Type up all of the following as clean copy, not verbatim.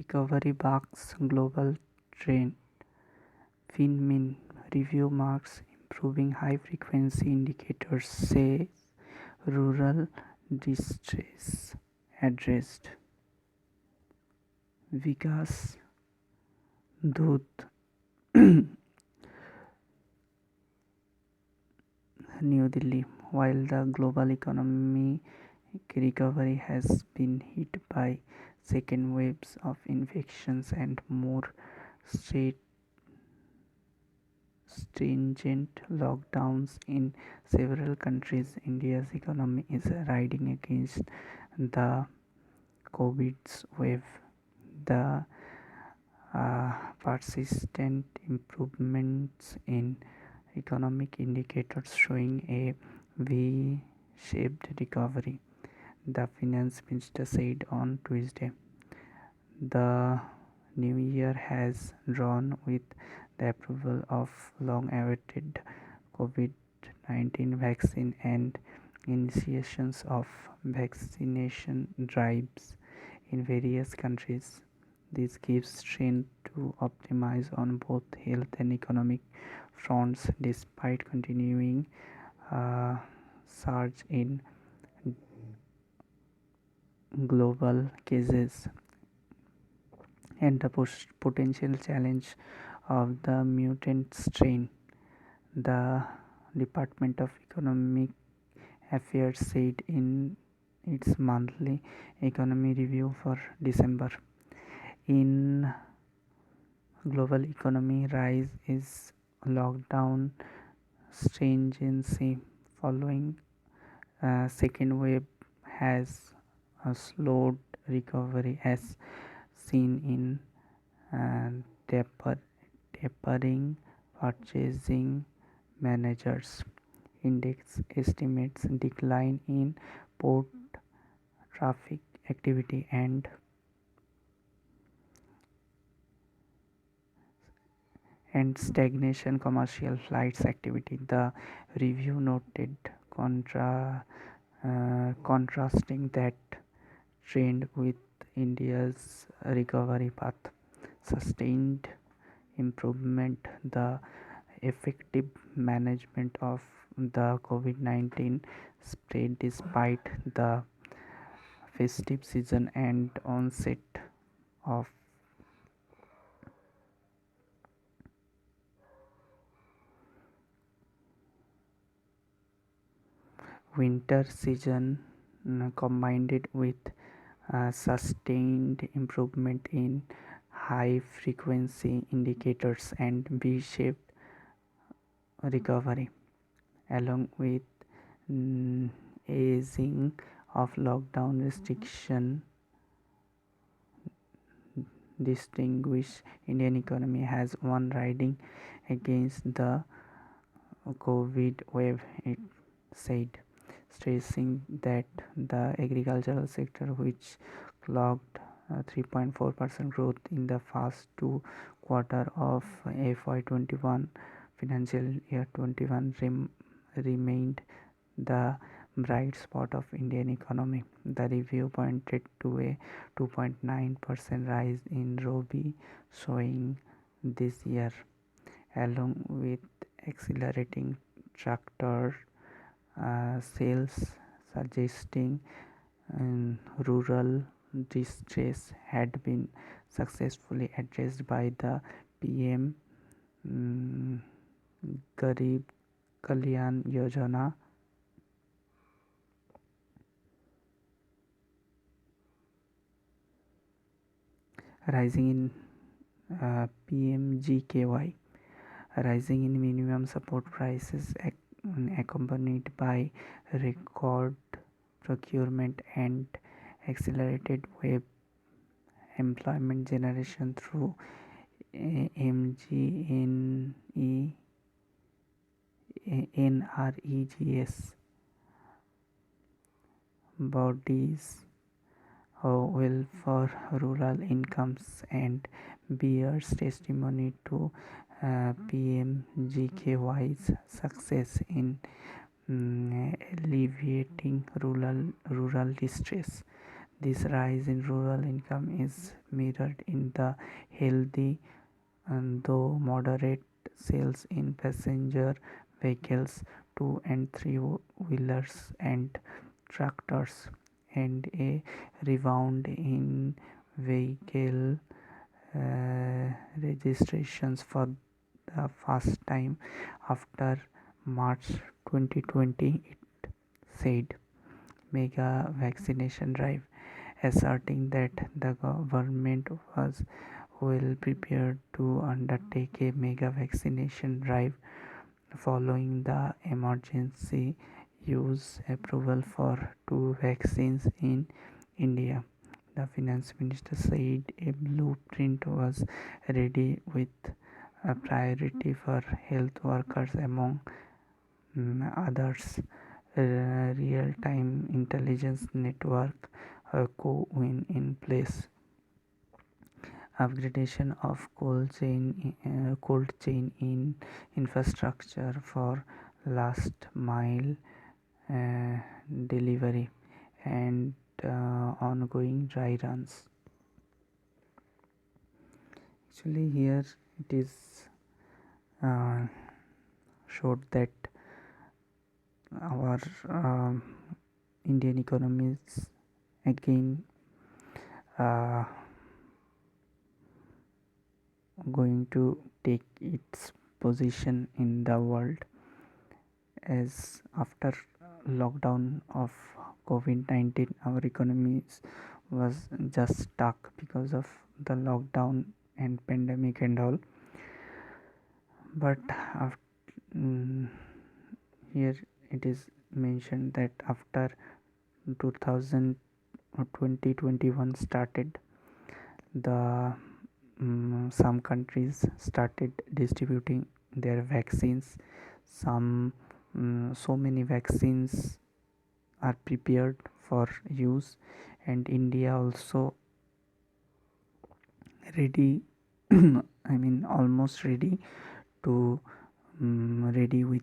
Recovery bucks global trend. FinMin review marks improving high-frequency indicators, says rural distress addressed. Vikas Dut, New Delhi. While the global economic recovery has been hit by second waves of infections and more straight stringent lockdowns in several countries, India's economy is riding against the COVID's wave. The persistent improvements in economic indicators showing a V-shaped recovery, the finance minister said on Tuesday. The new year has drawn with the approval of long-awaited COVID-19 vaccine and initiations of vaccination drives in various countries. This gives strength to optimize on both health and economic fronts despite continuing surge in global cases and the potential challenge of the mutant strain. The Department of Economic Affairs said in its monthly economy review for December. In global economy, rise is lockdown stringency following second wave has slowed recovery as seen in tapering purchasing managers index estimates decline in port traffic activity and stagnation commercial flights activity. The review noted contrasting that trend with India's recovery path. Sustained improvement, the effective management of the COVID-19 spread despite the festive season and onset of winter season combined with sustained improvement in high frequency indicators and V-shaped recovery along with easing of lockdown restriction distinguished Indian economy has one riding against the COVID wave, it said, stressing that the agricultural sector, which clocked 3.4% growth in the first two quarters of FY21 financial year 21, remained the bright spot of Indian economy. The review pointed to a 2.9% rise in Rabi sowing this year, along with accelerating tractor sales, suggesting rural distress had been successfully addressed by the PM Garib Kalyan Yojana. Rising in PMGKY, rising in minimum support prices accompanied by record procurement and accelerated web employment generation through MGNE NREGS bodies well for rural incomes and bears testimony to PMGKY's success in alleviating rural distress. This rise in rural income is mirrored in the healthy and though moderate sales in passenger vehicles, two and three wheelers and tractors, and a rebound in vehicle registrations for the first time after March 2020, it said. Mega vaccination drive, asserting that the government was well prepared to undertake a mega vaccination drive following the emergency use approval for two vaccines in India. The finance minister said a blueprint was ready with a priority for health workers among others. Real-time intelligence network co-win in place. Upgradation of cold chain in infrastructure for last mile uh, delivery and ongoing dry runs. Actually, here it is uh, showed that our Indian economy is again uh, going to take its position in the world, as after lockdown of COVID-19 our economy was just stuck because of the lockdown and pandemic and all, but after, here it is mentioned that after 2000 or 2021 started, the some countries started distributing their vaccines. Some so many vaccines are prepared for use, and India also ready I mean almost ready to ready with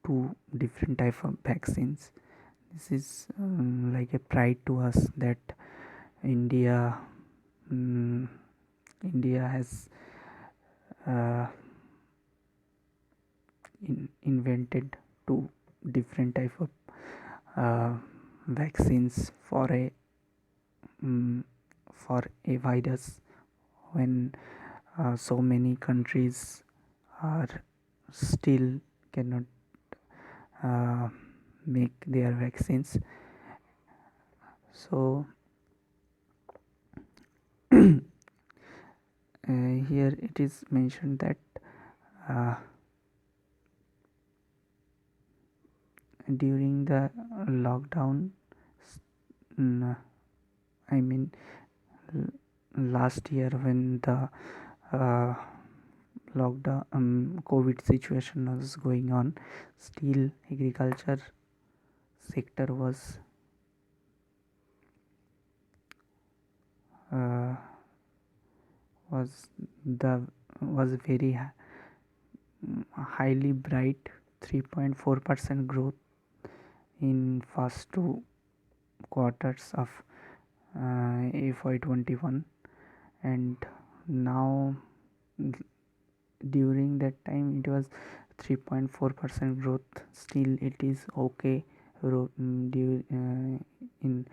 two different type of vaccines. This is like a pride to us that India um, India has uh, invented two different type of vaccines um, for a virus, when so many countries are still cannot uh, make their vaccines. So here it is mentioned that uh, during the lockdown, I mean last year when the uh, lockdown COVID situation was going on, still agriculture sector uh, was the was very highly bright, 3.4% growth in first two quarters of FY21, and now during that time it was 3.4% growth. Still it is okay. In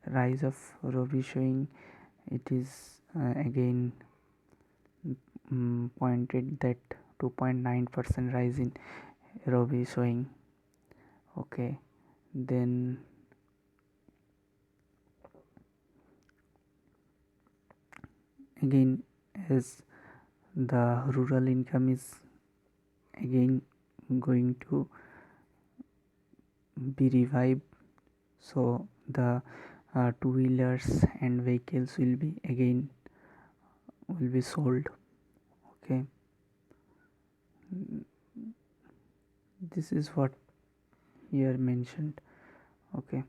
rise of Robi showing, it is again pointed that 2.9% rise in Robi showing. Okay, then again, as the rural income is again going to be revived, so the two-wheelers and vehicles will be sold. Okay, this is what here mentioned. Okay.